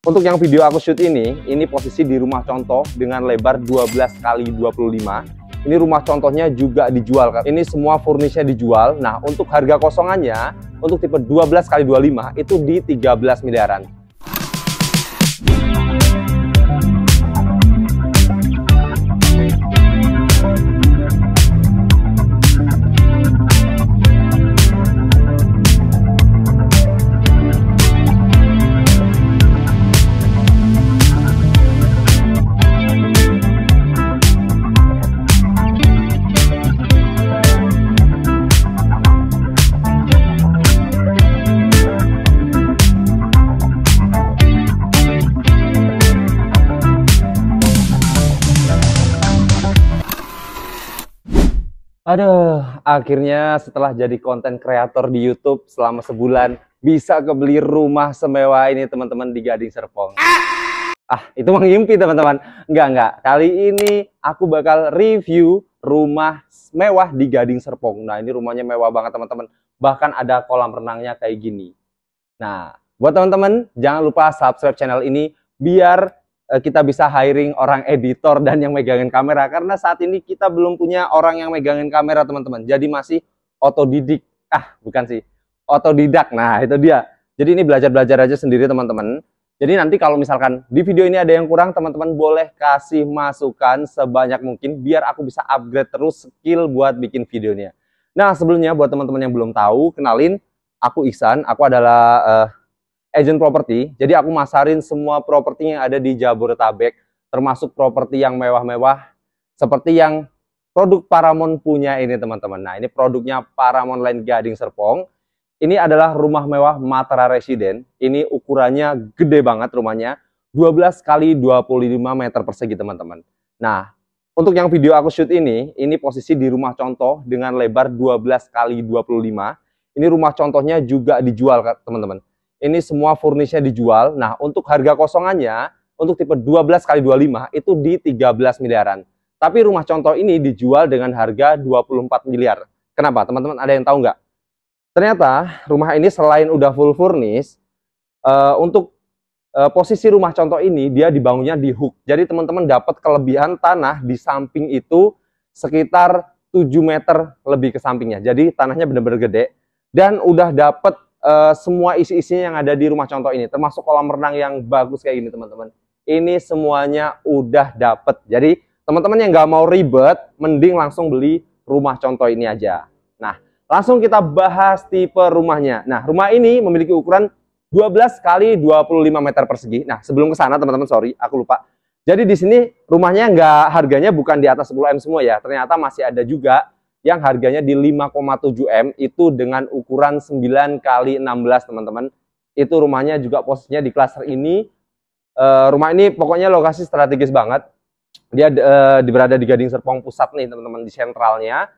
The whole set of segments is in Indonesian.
Untuk yang video aku shoot ini posisi di rumah contoh dengan lebar 12 kali 25. Ini rumah contohnya juga dijual kan. Ini semua furnishnya dijual. Nah, untuk harga kosongannya untuk tipe 12 kali 25 itu di 13 miliaran. Aduh, akhirnya setelah jadi konten kreator di YouTube selama sebulan, bisa kebeli rumah semewah ini teman-teman di Gading Serpong. Itu mah ngimpi teman-teman. Enggak. Kali ini aku bakal review rumah mewah di Gading Serpong. Nah, ini rumahnya mewah banget teman-teman. Bahkan ada kolam renangnya kayak gini. Nah, buat teman-teman, jangan lupa subscribe channel ini biar kita bisa hiring orang editor dan yang megangin kamera, karena saat ini kita belum punya orang yang megangin kamera teman-teman, jadi masih otodidik, bukan sih, otodidak. Nah itu dia, jadi ini belajar-belajar aja sendiri teman-teman. Jadi nanti kalau misalkan di video ini ada yang kurang, teman-teman boleh kasih masukan sebanyak mungkin biar aku bisa upgrade terus skill buat bikin videonya. Nah sebelumnya buat teman-teman yang belum tahu, kenalin, aku Ihsan, aku adalah agent properti. Jadi aku masarin semua properti yang ada di Jabodetabek, termasuk properti yang mewah-mewah seperti yang produk Paramount punya ini teman-teman. Nah, ini produknya Paramount Land Gading Serpong. Ini adalah rumah mewah Matra Residen. Ini ukurannya gede banget rumahnya, 12 kali 25 meter persegi teman-teman. Nah, untuk yang video aku shoot ini posisi di rumah contoh dengan lebar 12 kali 25. Ini rumah contohnya juga dijual teman-teman. Ini semua furnishnya dijual. Nah, untuk harga kosongannya, untuk tipe 12 kali 25 itu di 13 miliaran. Tapi rumah contoh ini dijual dengan harga 24 miliar. Kenapa? Teman-teman ada yang tahu nggak? Ternyata rumah ini selain udah full furnish, untuk posisi rumah contoh ini dia dibangunnya di hook. Jadi teman-teman dapat kelebihan tanah di samping itu sekitar 7 meter lebih ke sampingnya. Jadi tanahnya benar-benar gede. Dan udah dapat semua isi-isinya yang ada di rumah contoh ini, termasuk kolam renang yang bagus kayak gini teman-teman. Ini semuanya udah dapet. Jadi teman-teman yang nggak mau ribet, mending langsung beli rumah contoh ini aja. Nah, langsung kita bahas tipe rumahnya. Nah, rumah ini memiliki ukuran 12 kali 25 meter persegi. Nah, sebelum ke sana teman-teman, sorry, aku lupa. Jadi di sini rumahnya harganya bukan di atas 10 M semua ya. Ternyata masih ada juga yang harganya di 5,7 M itu dengan ukuran 9 kali 16 teman-teman. Itu rumahnya juga posisinya di klaster ini. Rumah ini pokoknya lokasi strategis banget. Dia berada di Gading Serpong Pusat nih teman-teman, di sentralnya.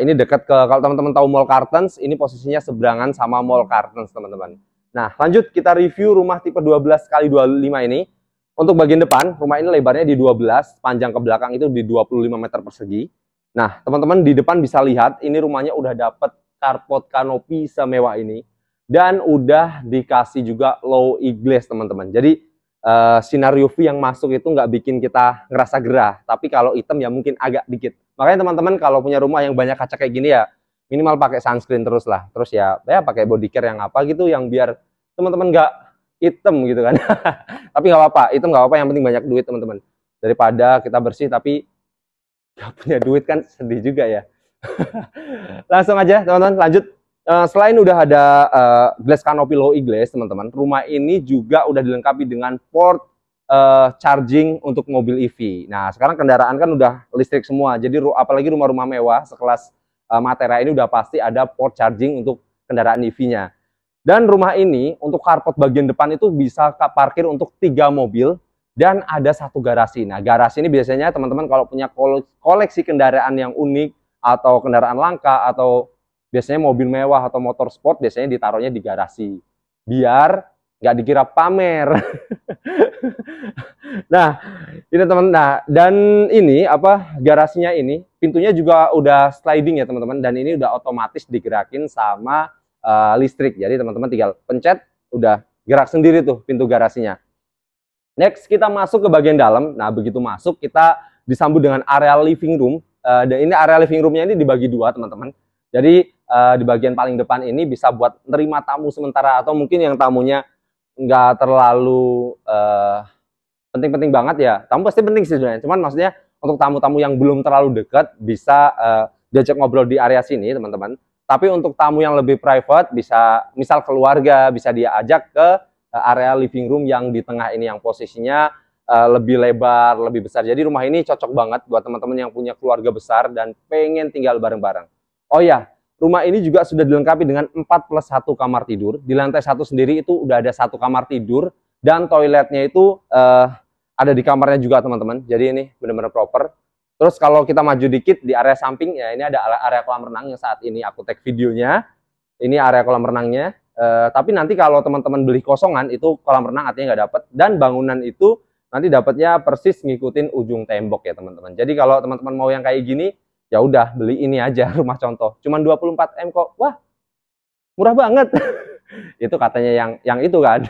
Ini dekat ke, kalau teman-teman tahu Mall Kartens, ini posisinya seberangan sama Mall Kartens teman-teman. Nah lanjut kita review rumah tipe 12 kali 25 ini. Untuk bagian depan, rumah ini lebarnya di 12, panjang ke belakang itu di 25 meter persegi. Nah, teman-teman di depan bisa lihat ini rumahnya udah dapet carport kanopi semewah ini dan udah dikasih juga low e-glass teman-teman. Jadi sinar UV yang masuk itu nggak bikin kita ngerasa gerah, tapi kalau hitam ya mungkin agak dikit. Makanya teman-teman kalau punya rumah yang banyak kaca kayak gini ya minimal pakai sunscreen terus lah. Terus ya pakai body care yang apa gitu yang biar teman-teman nggak hitam gitu kan. Tapi nggak apa-apa, hitam nggak apa-apa, yang penting banyak duit teman-teman. Daripada kita bersih tapi gak punya duit kan sedih juga ya. Langsung aja teman-teman lanjut. Selain udah ada glass canopy low e-glass teman-teman, rumah ini juga udah dilengkapi dengan port charging untuk mobil EV. Nah sekarang kendaraan kan udah listrik semua, jadi apalagi rumah-rumah mewah sekelas Matera ini udah pasti ada port charging untuk kendaraan EV-nya. Dan rumah ini untuk carport bagian depan itu bisa parkir untuk 3 mobil. Dan ada 1 garasi. Nah, garasi ini biasanya teman-teman kalau punya koleksi kendaraan yang unik atau kendaraan langka atau biasanya mobil mewah atau motor sport biasanya ditaruhnya di garasi. Biar nggak dikira pamer. Nah, ini teman. Nah, dan ini garasinya ini pintunya juga udah sliding ya teman-teman, dan ini udah otomatis digerakin sama listrik. Jadi teman-teman tinggal pencet udah gerak sendiri tuh pintu garasinya. Next kita masuk ke bagian dalam. Nah begitu masuk kita disambut dengan area living room. Dan ini area living roomnya ini dibagi dua teman-teman. Jadi di bagian paling depan ini bisa buat nerima tamu sementara, atau mungkin yang tamunya nggak terlalu penting-penting banget ya. Tamu pasti penting sih sebenarnya. Cuman maksudnya untuk tamu-tamu yang belum terlalu dekat bisa diajak ngobrol di area sini teman-teman. Tapi untuk tamu yang lebih private bisa misal keluarga bisa diajak ke area living room yang di tengah ini yang posisinya lebih lebar, lebih besar. Jadi rumah ini cocok banget buat teman-teman yang punya keluarga besar dan pengen tinggal bareng-bareng. Oh ya, rumah ini juga sudah dilengkapi dengan 4+1 kamar tidur. Di lantai 1 sendiri itu udah ada 1 kamar tidur dan toiletnya itu ada di kamarnya juga teman-teman. Jadi ini benar-benar proper. Terus kalau kita maju dikit di area samping ya, ini ada area kolam renang yang saat ini aku tag videonya. Ini area kolam renangnya. Tapi nanti kalau teman-teman beli kosongan itu kolam renang artinya nggak dapat, dan bangunan itu nanti dapatnya persis ngikutin ujung tembok ya teman-teman. Jadi kalau teman-teman mau yang kayak gini ya udah beli ini aja rumah contoh. Cuman 24 M kok. Wah, murah banget. Itu katanya yang itu kan.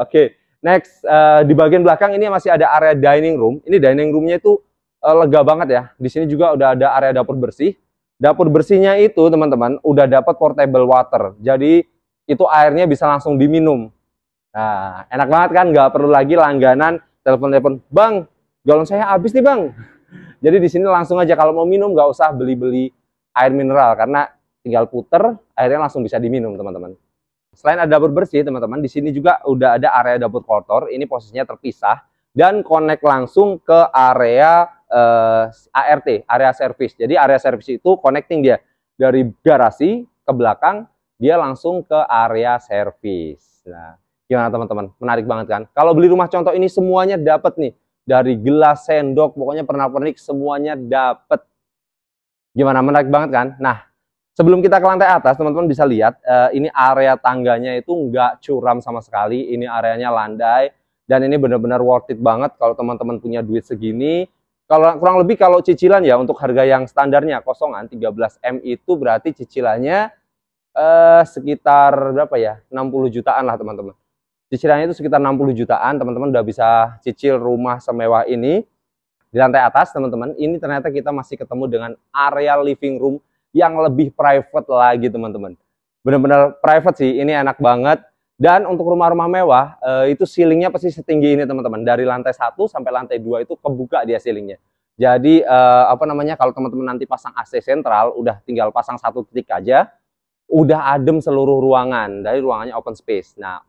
Oke. Next di bagian belakang ini masih ada area dining room. Ini dining roomnya itu lega banget ya. Di sini juga udah ada area dapur bersih. Dapur bersihnya itu teman-teman udah dapat portable water. Jadi itu airnya bisa langsung diminum. Nah, enak banget kan? Nggak perlu lagi langganan telepon-telepon. Bang, galon saya habis nih bang. Jadi di sini langsung aja kalau mau minum nggak usah beli-beli air mineral karena tinggal puter airnya langsung bisa diminum teman-teman. Selain ada dapur bersih teman-teman, di sini juga udah ada area dapur kotor. Ini posisinya terpisah dan connect langsung ke area ART, area service. Jadi area service itu connecting dia dari garasi ke belakang, dia langsung ke area service. Nah, gimana teman-teman? Menarik banget kan? Kalau beli rumah contoh ini semuanya dapat nih. Dari gelas, sendok, pokoknya pernak-pernik semuanya dapat. Gimana? Menarik banget kan? Nah, sebelum kita ke lantai atas, teman-teman bisa lihat ini area tangganya itu nggak curam sama sekali. Ini areanya landai dan ini benar-benar worth it banget kalau teman-teman punya duit segini. Kalau kurang lebih kalau cicilan ya untuk harga yang standarnya kosongan 13 M itu berarti cicilannya sekitar berapa ya? 60 jutaan lah teman-teman. Cicilannya itu sekitar 60 jutaan, teman-teman udah bisa cicil rumah semewah ini. Di lantai atas teman-teman, ini ternyata kita masih ketemu dengan area living room yang lebih private lagi teman-teman. Benar-benar private sih, ini enak banget. Dan untuk rumah-rumah mewah, itu ceilingnya pasti setinggi ini teman-teman. Dari lantai 1 sampai lantai 2 itu kebuka dia ceilingnya. Jadi apa namanya, kalau teman-teman nanti pasang AC sentral, udah tinggal pasang 1 titik aja, udah adem seluruh ruangan. Dari ruangannya open space. Nah,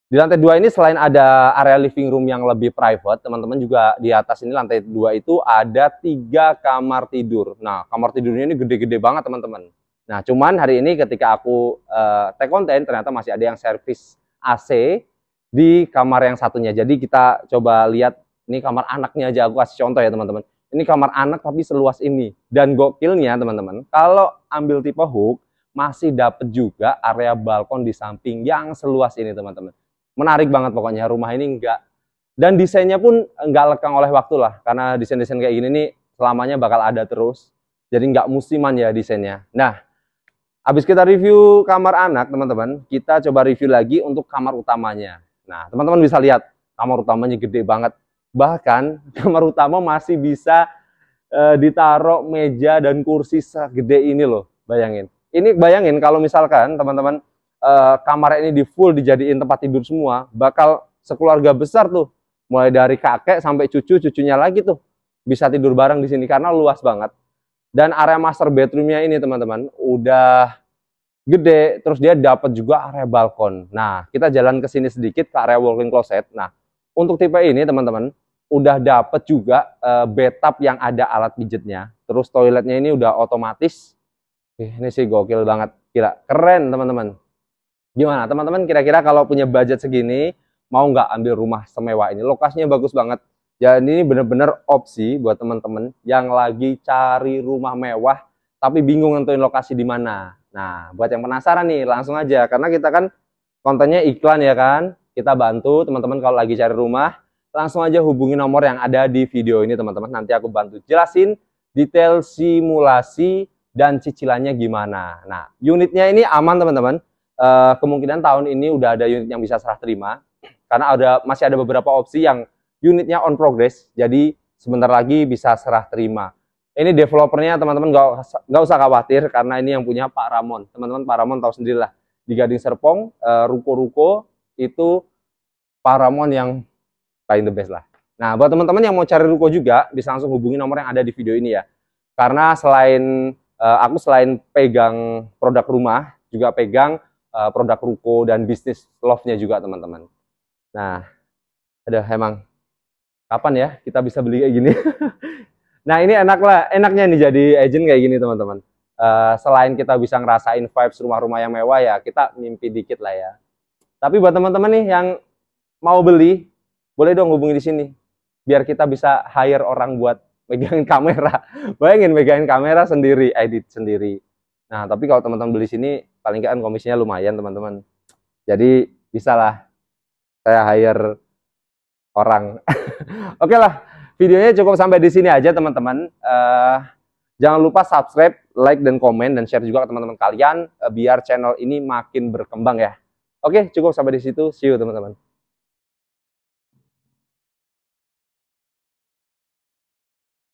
di lantai 2 ini selain ada area living room yang lebih private, teman-teman juga di atas ini lantai 2 itu ada 3 kamar tidur. Nah, kamar tidurnya ini gede-gede banget teman-teman. Nah, cuman hari ini ketika aku tag konten, ternyata masih ada yang servis AC di kamar yang satunya. Jadi kita coba lihat, ini kamar anaknya aja, aku kasih contoh ya teman-teman. Ini kamar anak tapi seluas ini. Dan gokilnya teman-teman, kalau ambil tipe hook, masih dapat juga area balkon di samping yang seluas ini teman-teman. Menarik banget pokoknya, rumah ini enggak. Dan desainnya pun enggak lekang oleh waktu lah. Karena desain-desain kayak gini nih selamanya bakal ada terus. Jadi enggak musiman ya desainnya. Nah, habis kita review kamar anak, teman-teman, kita coba review lagi untuk kamar utamanya. Nah, teman-teman bisa lihat, kamar utamanya gede banget. Bahkan, kamar utama masih bisa ditaruh meja dan kursi segede ini loh, bayangin. Ini bayangin kalau misalkan, teman-teman, kamar ini di full dijadiin tempat tidur semua, bakal sekeluarga besar tuh. Mulai dari kakek sampai cucu-cucunya lagi tuh. Bisa tidur bareng di sini, karena luas banget. Dan area master bedroomnya ini teman-teman udah gede, terus dia dapat juga area balkon. Nah, kita jalan ke sini sedikit ke area walk-in closet. Nah, untuk tipe ini teman-teman udah dapat juga bathtub yang ada alat pijitnya. Terus toiletnya ini udah otomatis. Ini sih gokil banget, gila, keren teman-teman. Gimana teman-teman kira-kira kalau punya budget segini mau nggak ambil rumah semewah ini? Lokasinya bagus banget. Jadi ini bener-bener opsi buat teman-teman yang lagi cari rumah mewah tapi bingung nentuin lokasi di mana. Nah, buat yang penasaran nih, langsung aja karena kita kan kontennya iklan ya kan. Kita bantu teman-teman kalau lagi cari rumah, langsung aja hubungi nomor yang ada di video ini teman-teman. Nanti aku bantu jelasin detail simulasi dan cicilannya gimana. Nah, unitnya ini aman teman-teman. Kemungkinan tahun ini udah ada unit yang bisa serah terima. Karena masih ada beberapa opsi yang unitnya on progress, jadi sebentar lagi bisa serah terima. Ini developernya teman-teman nggak usah khawatir, karena ini yang punya Pak Ramon. Teman-teman Pak Ramon tahu sendirilah, di Gading Serpong ruko-ruko itu Pak Ramon yang paling the best lah. Nah, buat teman-teman yang mau cari ruko juga bisa langsung hubungi nomor yang ada di video ini ya. Karena aku selain pegang produk rumah, juga pegang produk ruko dan bisnis love-nya juga teman-teman. Nah, emang kapan ya kita bisa beli kayak gini? Nah, ini enaknya nih jadi agent kayak gini teman-teman. Selain kita bisa ngerasain vibes rumah-rumah yang mewah ya, kita mimpi dikit lah ya. Tapi buat teman-teman nih yang mau beli, boleh dong hubungi di sini. Biar kita bisa hire orang buat megangin kamera. Bayangin megangin kamera sendiri, edit sendiri. Nah, tapi kalau teman-teman beli sini, paling nggak kan komisinya lumayan teman-teman. Jadi bisa lah saya hire orang. Oke lah, videonya cukup sampai di sini aja teman-teman. Jangan lupa subscribe, like, dan komen, dan share juga ke teman-teman kalian biar channel ini makin berkembang ya. Oke, cukup sampai di situ. See you teman-teman.